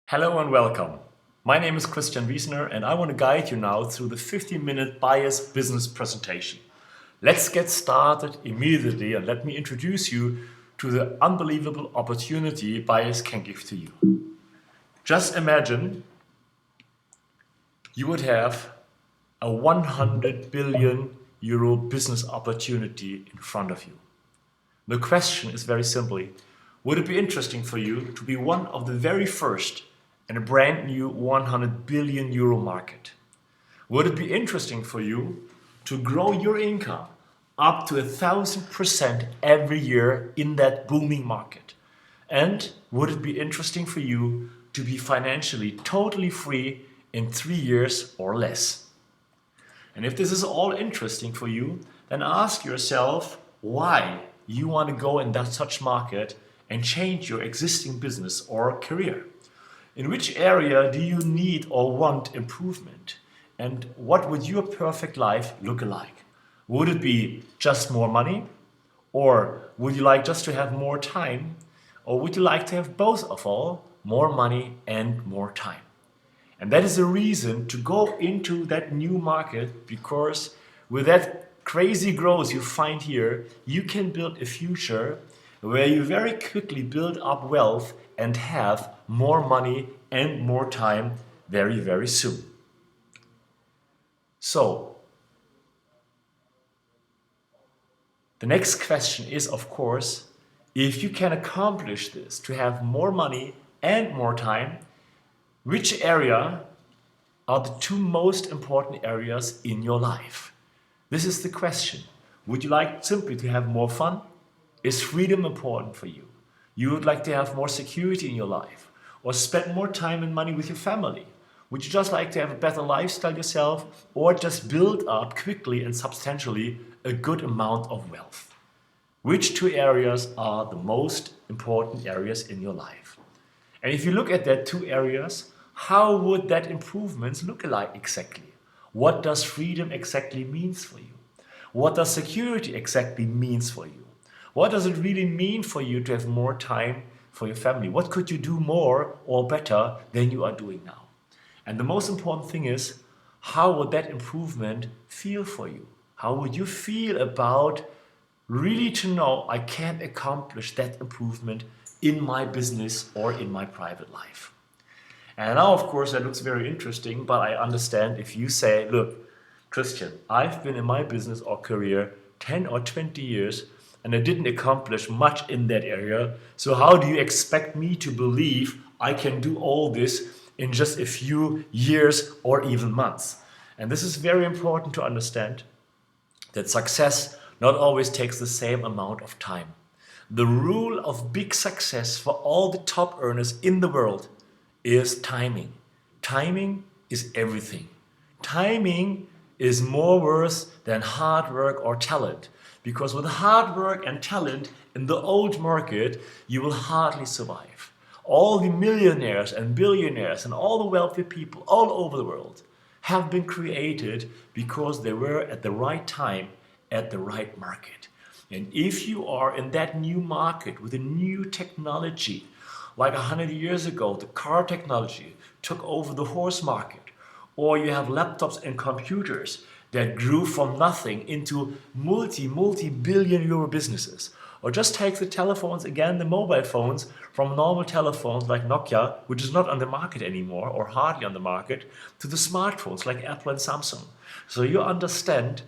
Hello and welcome. My name is Christian Wiesner and I want to guide you now through the 15-minute BYAS business presentation. Let's get started immediately and let me introduce you to the unbelievable opportunity BYAS can give to you. Just imagine you would have a 100 billion euro business opportunity in front of you. The question is very simply, would it be interesting for you to be one of the very first in a brand new 100 billion euro market? Would it be interesting for you to grow your income up to 1,000% every year in that booming market? And would it be interesting for you to be financially totally free in 3 years or less? And if this is all interesting for you, then ask yourself why you want to go in that such market and change your existing business or career. In which area do you need or want improvement? And what would your perfect life look like? Would it be just more money? Or would you like just to have more time? Or would you like to have both of all, more money and more time? And that is the reason to go into that new market, because with that crazy growth you find here, you can build a future where you very quickly build up wealth and have more money and more time very, very soon. So, the next question is, of course, if you can accomplish this, to have more money and more time, which area are the two most important areas in your life? This is the question. Would you like simply to have more fun? Is freedom important for you? You would like to have more security in your life? Or spend more time and money with your family? Would you just like to have a better lifestyle yourself? Or just build up quickly and substantially a good amount of wealth? Which two areas are the most important areas in your life? And if you look at that two areas, how would that improvements look like exactly? What does freedom exactly means for you? What does security exactly means for you? What does it really mean for you to have more time for your family? What could you do more or better than you are doing now? And the most important thing is, how would that improvement feel for you? How would you feel about really to know I can accomplish that improvement in my business or in my private life? And now, of course, that looks very interesting, but I understand if you say, look, Christian, I've been in my business or career 10 or 20 years and I didn't accomplish much in that area. So how do you expect me to believe I can do all this in just a few years or even months? And this is very important to understand, that success not always takes the same amount of time. The rule of big success for all the top earners in the world is timing. Timing is everything. Timing is more worth than hard work or talent. Because with hard work and talent in the old market, you will hardly survive. All the millionaires and billionaires and all the wealthy people all over the world have been created because they were at the right time, at the right market. And if you are in that new market with a new technology, like 100 years ago, the car technology took over the horse market, or you have laptops and computers that grew from nothing into multi-billion euro businesses. Or just take the telephones again, the mobile phones, from normal telephones like Nokia, which is not on the market anymore or hardly on the market, to the smartphones like Apple and Samsung. So you understand,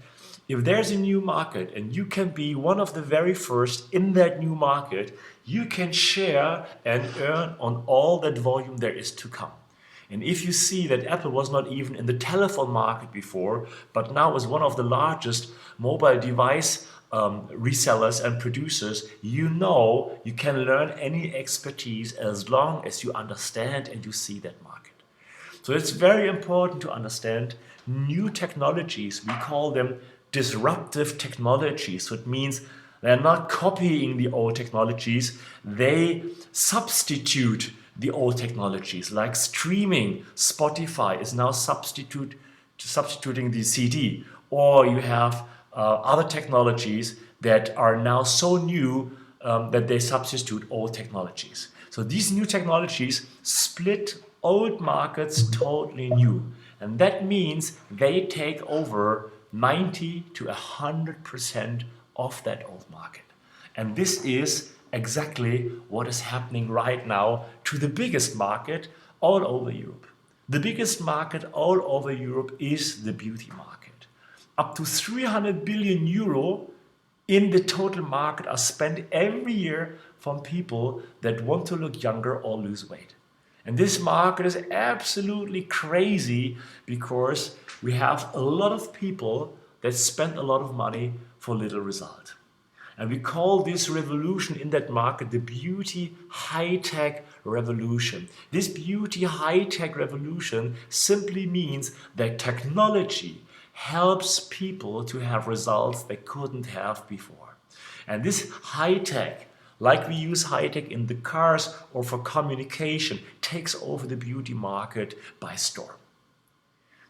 if there's a new market and you can be one of the very first in that new market, you can share and earn on all that volume there is to come. And if you see that Apple was not even in the telephone market before, but now is one of the largest mobile device resellers and producers, you know you can learn any expertise as long as you understand and you see that market. So it's very important to understand new technologies. We call them disruptive technologies. So it means they're not copying the old technologies, they substitute the old technologies, like streaming. Spotify is now substituting the CD, or you have other technologies that are now so new that they substitute old technologies. So So these new technologies split old markets totally new. And that means they take over 90 to 100% of that old market. And this is exactly what is happening right now to the biggest market all over Europe. The biggest market all over Europe is the beauty market. Up to 300 billion euro in the total market are spent every year from people that want to look younger or lose weight. And this market is absolutely crazy because we have a lot of people that spend a lot of money for little result. And we call this revolution in that market the beauty high-tech revolution. This beauty high-tech revolution simply means that technology helps people to have results they couldn't have before. And this high-tech, like we use high-tech in the cars or for communication, takes over the beauty market by storm.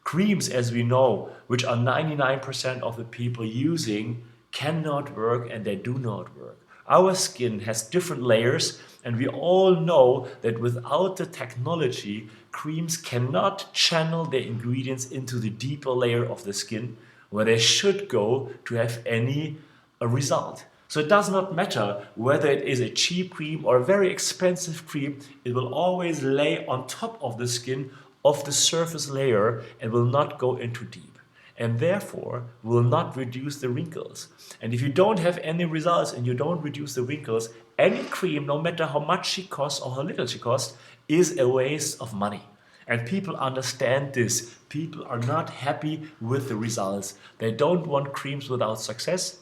Creams, as we know, which are 99% of the people using, cannot work, and they do not work. Our skin has different layers, and we all know that without the technology, creams cannot channel their ingredients into the deeper layer of the skin where they should go to have any result. So it does not matter whether it is a cheap cream or a very expensive cream, it will always lay on top of the skin of the surface layer and will not go into deep, and therefore will not reduce the wrinkles. And if you don't have any results and you don't reduce the wrinkles, any cream, no matter how much she costs or how little she costs, is a waste of money. And people understand this. People are not happy with the results. They don't want creams without success.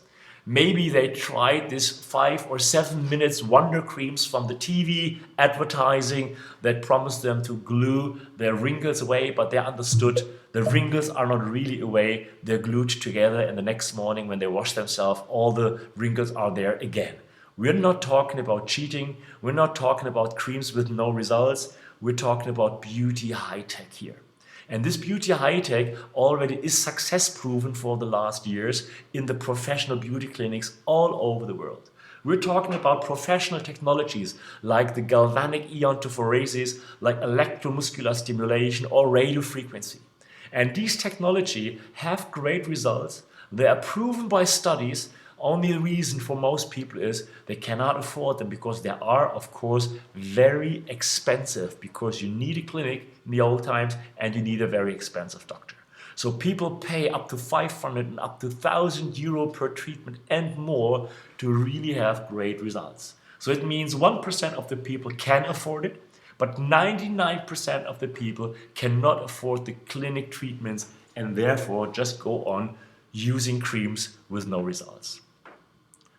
Maybe they tried this 5 or 7 minutes wonder creams from the TV advertising that promised them to glue their wrinkles away, but they understood the wrinkles are not really away, they're glued together, and the next morning when they wash themselves, all the wrinkles are there again. We're not talking about cheating, we're not talking about creams with no results, we're talking about beauty high-tech here. And this beauty high-tech already is success proven for the last years in the professional beauty clinics all over the world. We're talking about professional technologies like the galvanic iontophoresis, like electromuscular stimulation or radio frequency. And these technology have great results. They are proven by studies. Only reason for most people is they cannot afford them because they are, of course, very expensive, because you need a clinic in the old times and you need a very expensive doctor. So people pay up to 500 and up to 1,000 euro per treatment and more to really have great results. So it means 1% of the people can afford it, but 99% of the people cannot afford the clinic treatments and therefore just go on using creams with no results.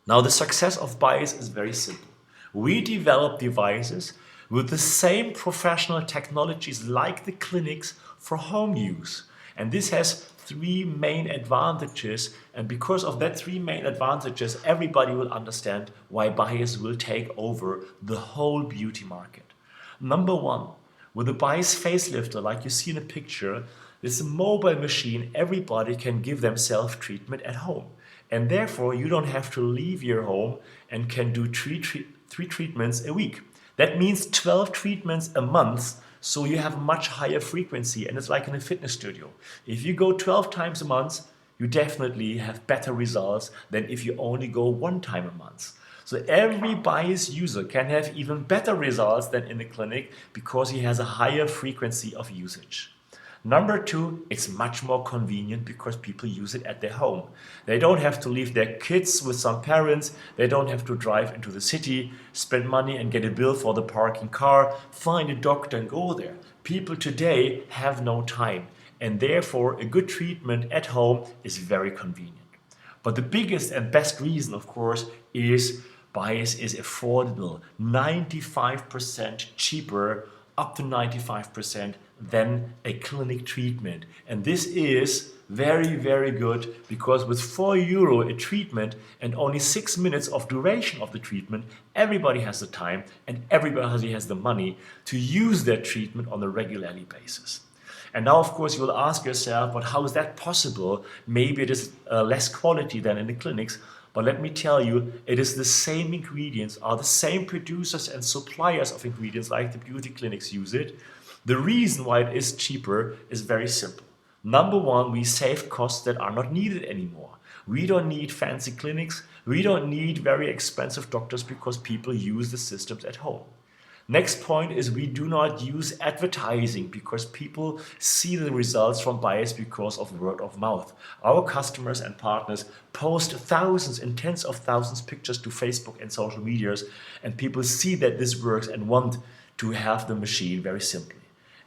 Now, the success of BYAS is very simple. We develop devices with the same professional technologies like the clinics for home use. And this has 3 main advantages. And because of that 3 main advantages, everybody will understand why BYAS will take over the whole beauty market. Number 1, with a BYAS facelifter, like you see in a picture, this mobile machine, everybody can give themselves treatment at home. And therefore, you don't have to leave your home and can do 3 treatments a week. That means 12 treatments a month, so you have a much higher frequency, and it's like in a fitness studio. If you go 12 times a month, you definitely have better results than if you only go 1 time a month. So every BYAS user can have even better results than in the clinic because he has a higher frequency of usage. Number 2, it's much more convenient because people use it at their home. They don't have to leave their kids with some parents, they don't have to drive into the city, spend money and get a bill for the parking car, find a doctor and go there. People today have no time, and therefore a good treatment at home is very convenient. But the biggest and best reason, of course, is BYAS is affordable, 95% cheaper, up to 95% than a clinic treatment. And this is very, very good because with 4 euro a treatment and only 6 minutes of duration of the treatment, everybody has the time and everybody has the money to use their treatment on a regularly basis. And now, of course, you will ask yourself, but how is that possible? Maybe it is less quality than in the clinics. But let me tell you, it is the same ingredients, are the same producers and suppliers of ingredients like the beauty clinics use it. The reason why it is cheaper is very simple. Number one, we save costs that are not needed anymore. We don't need fancy clinics. We don't need very expensive doctors because people use the systems at home. Next point is we do not use advertising because people see the results from BYAS because of word of mouth. Our customers and partners post thousands and tens of thousands of pictures to Facebook and social medias, and people see that this works and want to have the machine very simply.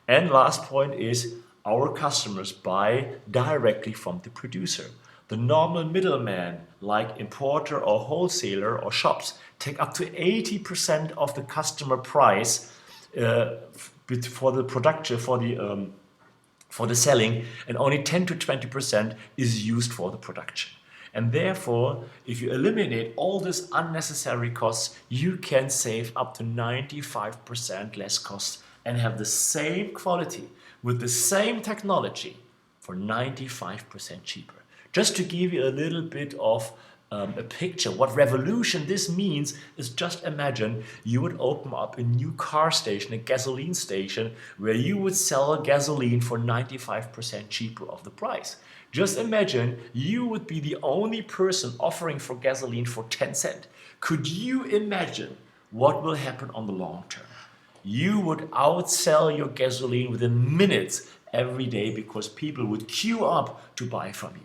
And last point is our customers buy directly from the producer. The normal middleman, like importer or wholesaler or shops, take up to 80% of the customer price for the production, for the selling, and only 10 to 20% is used for the production. And therefore, if you eliminate all these unnecessary costs, you can save up to 95% less costs and have the same quality with the same technology for 95% cheaper. Just to give you a little bit of a picture, what revolution this means is just imagine you would open up a new car station, a gasoline station, where you would sell gasoline for 95% cheaper of the price. Just imagine you would be the only person offering for gasoline for 10 cents. Could you imagine what will happen on the long term? You would outsell your gasoline within minutes every day because people would queue up to buy from you.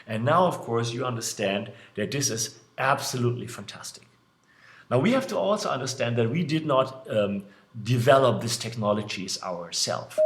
And now, of course, you understand that this is absolutely fantastic. Now, we have to also understand that we did not develop these technologies ourselves.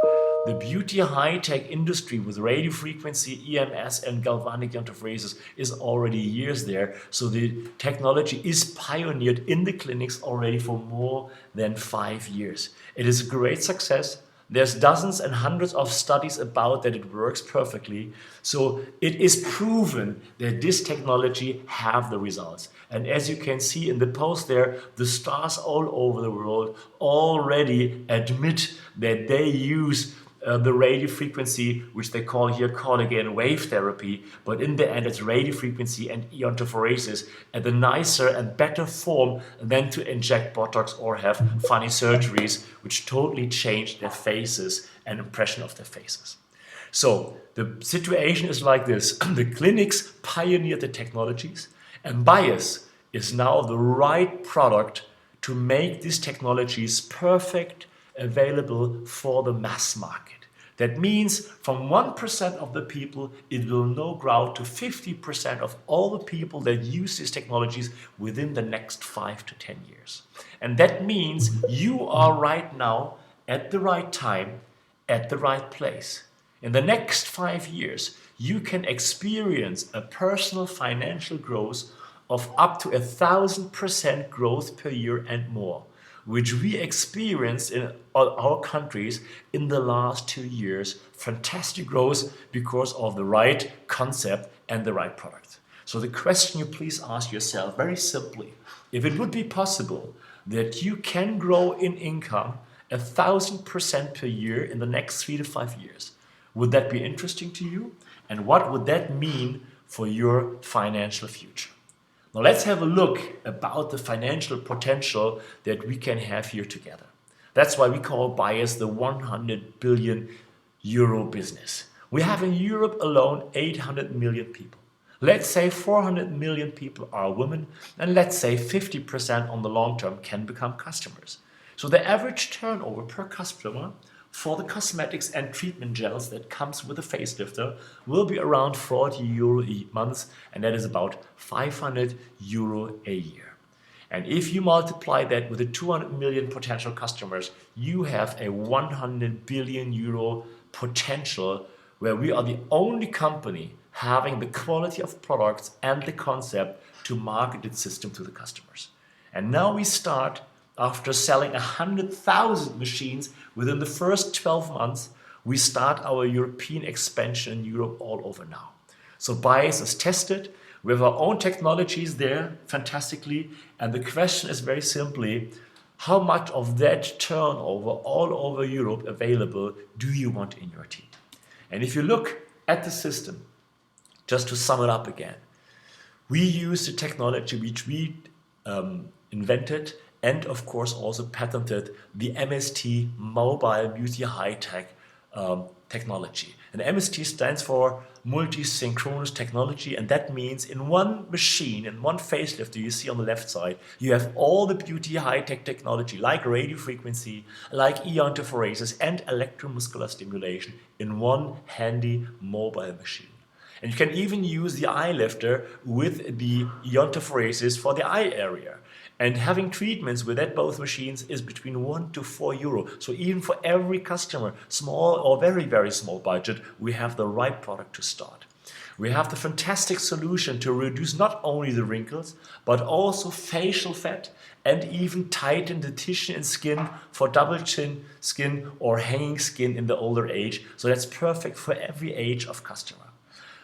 The beauty high-tech industry with radio frequency, EMS, and galvanic iontophoresis is already years there. So the technology is pioneered in the clinics already for more than 5 years. It is a great success. There's dozens and hundreds of studies about that it works perfectly. So it is proven that this technology have the results. And as you can see in the post there, the stars all over the world already admit that they use the radio frequency, which they call again wave therapy, but in the end it's radio frequency and iontophoresis at a nicer and better form than to inject Botox or have funny surgeries which totally change their faces and impression of their faces. So the situation is like this. The clinics pioneered the technologies, and BYAS is now the right product to make these technologies perfect, available for the mass market. That means from 1% of the people, it will now grow to 50% of all the people that use these technologies within the next 5 to 10 years. And that means you are right now at the right time, at the right place. In the next 5 years, you can experience a personal financial growth of up to 1,000% growth per year and more, which we experienced in our countries in the last 2 years. Fantastic growth because of the right concept and the right product. So the question you please ask yourself very simply, if it would be possible that you can grow in income 1,000% per year in the next 3 to 5 years, would that be interesting to you? And what would that mean for your financial future? Now let's have a look about the financial potential that we can have here together. That's why we call BYAS the 100 billion euro business. We have in Europe alone 800 million people. Let's say 400 million people are women, and let's say 50% on the long term can become customers. So the average turnover per customer for the cosmetics and treatment gels that comes with a facelifter will be around 40 euro a month, and that is about 500 euro a year. And if you multiply that with the 200 million potential customers, you have a 100 billion euro potential where we are the only company having the quality of products and the concept to market its system to the customers. And now we start. After selling 100,000 machines within the first 12 months, we start our European expansion in Europe all over now. So BYAS is tested. We have our own technologies there, fantastically. And the question is very simply, how much of that turnover all over Europe available do you want in your team? And if you look at the system, just to sum it up again, We use the technology which we invented and of course also patented, the MST, Mobile Beauty High Tech technology. And MST stands for multi-synchronous technology, and that means in one machine, in one facelifter you see on the left side, you have all the beauty high-tech technology like radio frequency, like iontophoresis and electromuscular stimulation in one handy mobile machine. And you can even use the eye lifter with the iontophoresis for the eye area. And having treatments with that both machines is between 1 to 4 euro. So even for every customer, small or very, very small budget, we have the right product to start. We have the fantastic solution to reduce not only the wrinkles, but also facial fat and even tighten the tissue and skin for double chin skin or hanging skin in the older age. So that's perfect for every age of customer.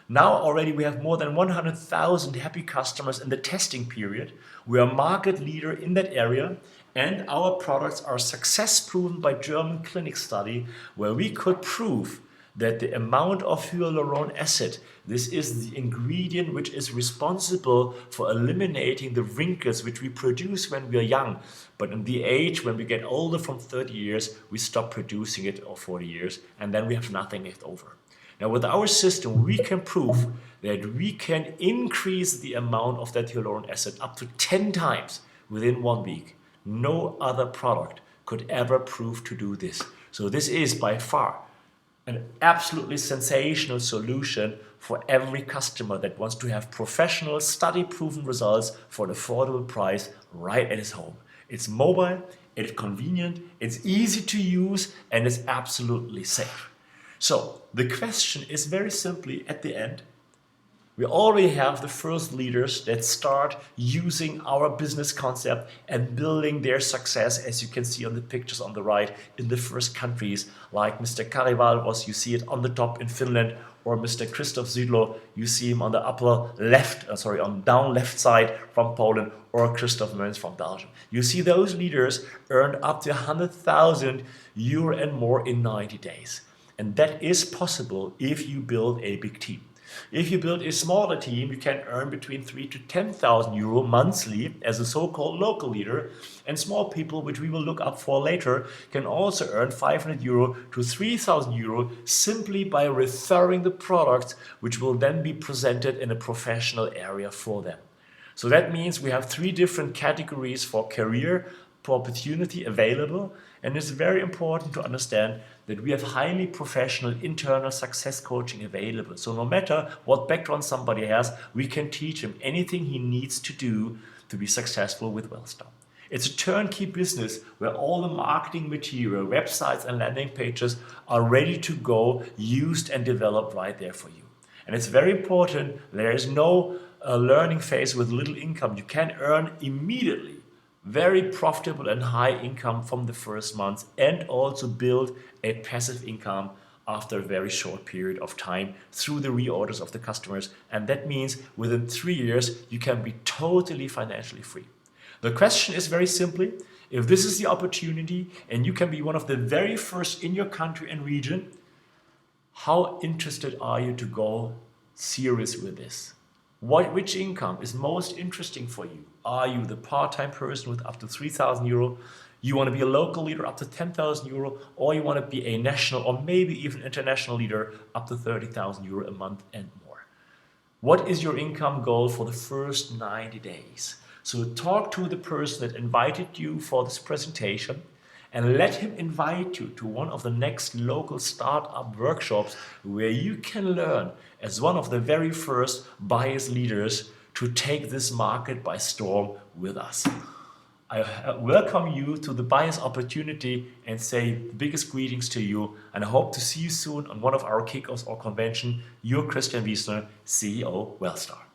Now already we have more than 100,000 happy customers in the testing period. We are market leader in that area, and our products are success proven by German clinic study where we could prove that the amount of hyaluronic acid, this is the ingredient which is responsible for eliminating the wrinkles which we produce when we are young. But in the age when we get older from 30 years, we stop producing it, or 40 years, and then we have nothing left over. Now with our system, we can prove that we can increase the amount of that hyaluronic acid up to 10 times within 1 week. No other product could ever prove to do this. So this is by far an absolutely sensational solution for every customer that wants to have professional, study-proven results for an affordable price right at his home. It's mobile, it's convenient, it's easy to use, and it's absolutely safe. So the question is very simply at the end, we already have the first leaders that start using our business concept and building their success, as you can see on the pictures on the right, in the first countries, like Mr. Karivalvos, you see it on the top in Finland, or Mr. Christoph Zydlo, you see him on the upper left, on down left side from Poland, or Christoph Mönz from Belgium. You see those leaders earned up to 100,000 euro and more in 90 days. And that is possible if you build a big team. If you build a smaller team, you can earn between 3 to 10,000 euro monthly as a so-called local leader. And small people, which we will look up for later, can also earn 500 euro to 3,000 euro simply by referring the products, which will then be presented in a professional area for them. So that means we have 3 different categories for career opportunity available, and it's very important to understand that we have highly professional internal success coaching available. So no matter what background somebody has, we can teach him anything he needs to do to be successful with Wellstar. It's a turnkey business where all the marketing material, websites and landing pages are ready to go, used and developed right there for you. And it's very important, there is no learning phase with little income. You can earn immediately very profitable and high income from the first month, and also build a passive income after a very short period of time through the reorders of the customers. And that means within 3 years, you can be totally financially free. The question is very simply, if this is the opportunity and you can be one of the very first in your country and region, how interested are you to go serious with this? Which income is most interesting for you? Are you the part-time person with up to 3,000 euro? You want to be a local leader up to 10,000 euro, or you want to be a national or maybe even international leader up to 30,000 euro a month and more? What is your income goal for the first 90 days? So talk to the person that invited you for this presentation and let him invite you to one of the next local startup workshops where you can learn as one of the very first BYAS leaders to take this market by storm with us. I welcome you to the BYAS opportunity and say the biggest greetings to you, and I hope to see you soon on one of our kickoffs or convention. Your Christian Wiesner, CEO Wellstar.